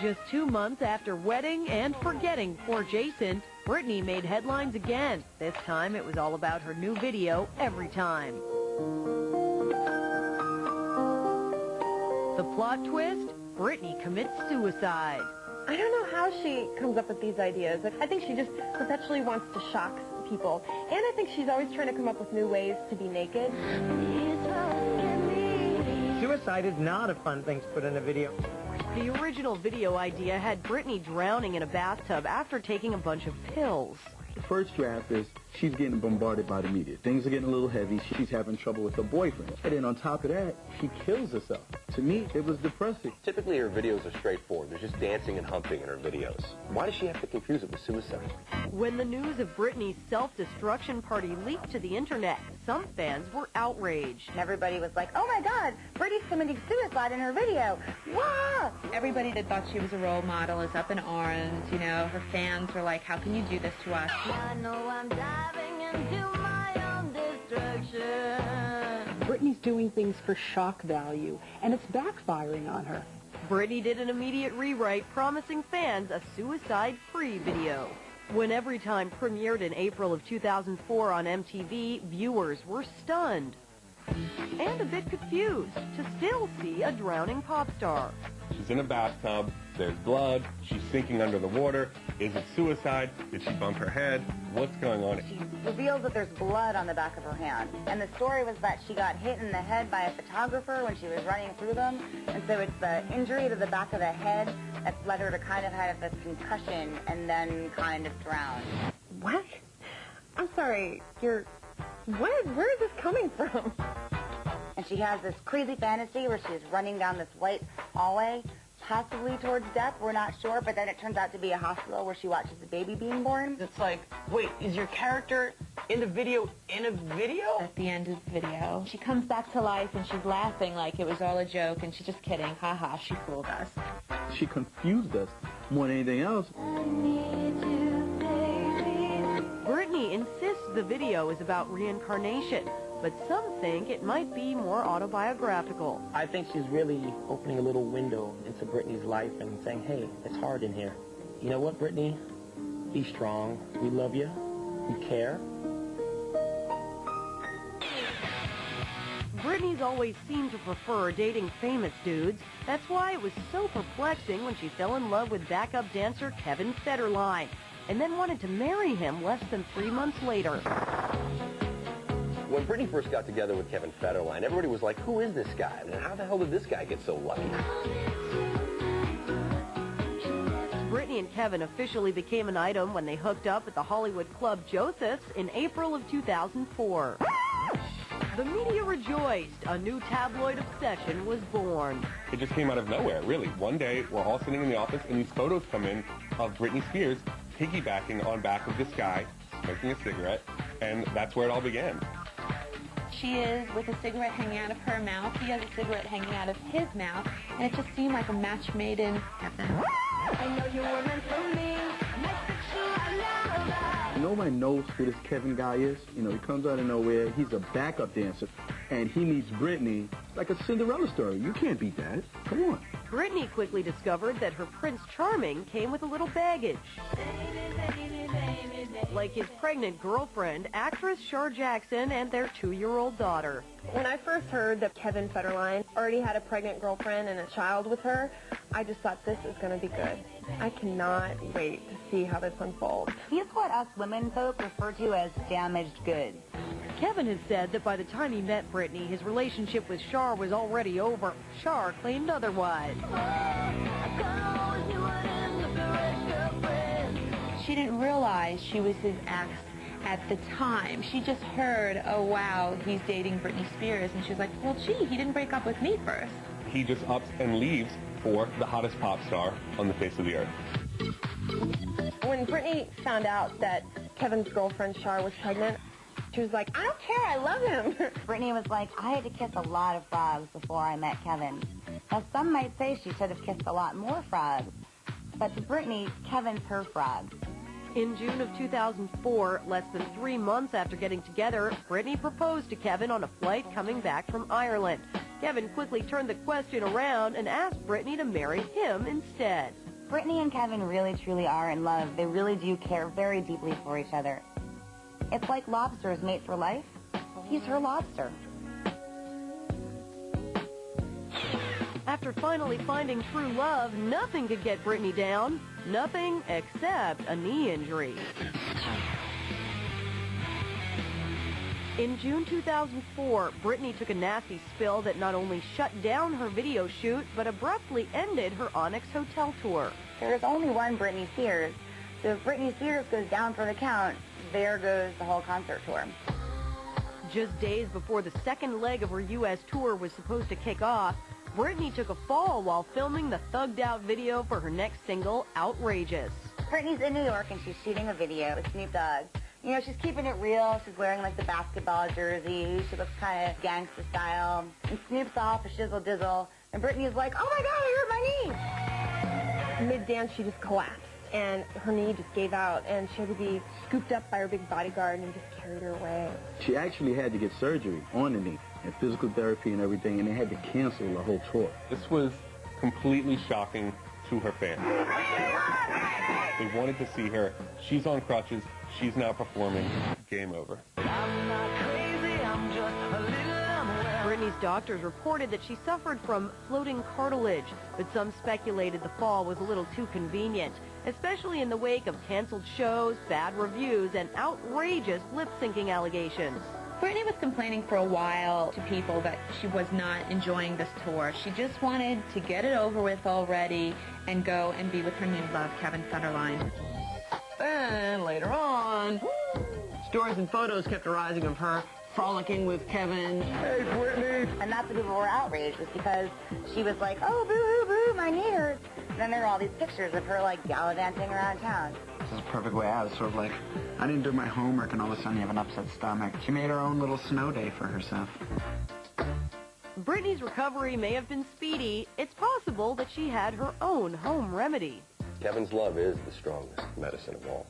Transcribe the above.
Just 2 months after wedding and forgetting poor Jason, Britney made headlines again. This time it was all about her new video, Every Time. The plot twist? Britney commits suicide. I don't know how she comes up with these ideas. I think she just perpetually wants to shock people. And I think she's always trying to come up with new ways to be naked. Suicide is not a fun thing to put in a video. The original video idea had Britney drowning in a bathtub after taking a bunch of pills. The first draft is she's getting bombarded by the media. Things are getting a little heavy. She's having trouble with her boyfriend. And then on top of that, she kills herself. To me, it was depressing. Typically, her videos are straightforward. There's just dancing and humping in her videos. Why does she have to confuse it with suicide? When the news of Britney's self-destruction party leaked to the internet, some fans were outraged. Everybody was like, oh my God, Britney's committing suicide in her video. Wow! Everybody that thought she was a role model is up in arms. You know, her fans were like, how can you do this to us? I know I'm diving into my own destruction. Britney's doing things for shock value, and it's backfiring on her. Britney did an immediate rewrite, promising fans a suicide-free video. When Every Time premiered in April of 2004 on MTV, viewers were stunned and a bit confused to still see a drowning pop star. She's in a bathtub. There's blood. She's sinking under the water. Is it suicide? Did she bump her head? What's going on? She reveals that there's blood on the back of her hand. And the story was that she got hit in the head by a photographer when she was running through them. And so it's the injury to the back of the head that led her to kind of have this concussion and then kind of drown. What? I'm sorry, where is this coming from? And she has this crazy fantasy where she's running down this white hallway, possibly towards death, we're not sure, but then it turns out to be a hospital where she watches a baby being born. It's like, wait, is your character in the video in a video? At the end of the video, she comes back to life and she's laughing like it was all a joke and she's just kidding. Ha ha, she fooled us. She confused us more than anything else. Britney insists the video is about reincarnation, but some think it might be more autobiographical. I think she's really opening a little window into Britney's life and saying, hey, it's hard in here. You know what, Britney? Be strong. We love you. We care. Britney's always seemed to prefer dating famous dudes. That's why it was so perplexing when she fell in love with backup dancer Kevin Federline, and then wanted to marry him less than 3 months later. When Britney first got together with Kevin Federline, everybody was like, who is this guy? And how the hell did this guy get so lucky? Britney and Kevin officially became an item when they hooked up at the Hollywood club Joseph's in April of 2004. The media rejoiced. A new tabloid obsession was born. It just came out of nowhere, really. One day, we're all sitting in the office, and these photos come in of Britney Spears piggybacking on back of this guy, smoking a cigarette, and that's where it all began. She is with a cigarette hanging out of her mouth. He has a cigarette hanging out of his mouth. And it just seemed like a match made in heaven. I know you were meant for me. Nobody knows who this Kevin guy is. You know, he comes out of nowhere. He's a backup dancer. And he meets Britney like a Cinderella story. You can't beat that. Come on. Britney quickly discovered that her Prince Charming came with a little baggage. Like his pregnant girlfriend, actress Shar Jackson, and their 2-year-old daughter. When I first heard that Kevin Federline already had a pregnant girlfriend and a child with her, I just thought this is going to be good. I cannot wait to see how this unfolds. He's what us women folk refer to as damaged goods. Kevin has said that by the time he met Britney, his relationship with Shar was already over. Shar claimed otherwise. She didn't realize she was his ex at the time. She just heard, oh wow, he's dating Britney Spears, and she was like, well gee, he didn't break up with me first. He just ups and leaves for the hottest pop star on the face of the earth. When Britney found out that Kevin's girlfriend Shar was pregnant, she was like, I don't care, I love him. Brittany was like, I had to kiss a lot of frogs before I met Kevin. Now, some might say she should have kissed a lot more frogs, but to Brittany, Kevin's her frog. In June of 2004, less than 3 months after getting together, Britney proposed to Kevin on a flight coming back from Ireland. Kevin quickly turned the question around and asked Britney to marry him instead. Britney and Kevin really truly are in love. They really do care very deeply for each other. It's like lobsters mate for life. He's her lobster. After finally finding true love, nothing could get Britney down. Nothing except a knee injury. In June 2004, Britney took a nasty spill that not only shut down her video shoot, but abruptly ended her Onyx Hotel tour. There's only one Britney Spears, so if Britney Spears goes down for the count, there goes the whole concert tour. Just days before the second leg of her U.S. tour was supposed to kick off, Britney took a fall while filming the thugged-out video for her next single, Outrageous. Britney's in New York and she's shooting a video with Snoop Dogg. You know, she's keeping it real. She's wearing, like, the basketball jersey. She looks kind of gangster style. And Snoop's off a shizzle-dizzle. And Britney's like, oh, my God, I hurt my knee. Mid-dance, she just collapsed, and her knee just gave out, and she had to be scooped up by her big bodyguard and just carried her away. She actually had to get surgery on the knee and physical therapy and everything, and they had to cancel the whole tour. This was completely shocking to her fans. They wanted to see her. She's on crutches. She's not performing. Game over. Britney's doctors reported that she suffered from floating cartilage, but some speculated the fall was a little too convenient, especially in the wake of canceled shows, bad reviews, and outrageous lip-syncing allegations. Britney was complaining for a while to people that she was not enjoying this tour. She just wanted to get it over with already and go and be with her new love, Kevin Federline. Then, later on, stories and photos kept arising of her frolicking with Kevin. Hey, Britney! And that's what people were outraged, was because she was like, oh, boo-hoo-boo, my knee hurts. And then there were all these pictures of her, like, gallivanting around town. This is a perfect way out. It's sort of like, I didn't do my homework and all of a sudden you have an upset stomach. She made her own little snow day for herself. Britney's recovery may have been speedy. It's possible that she had her own home remedy. Kevin's love is the strongest medicine of all.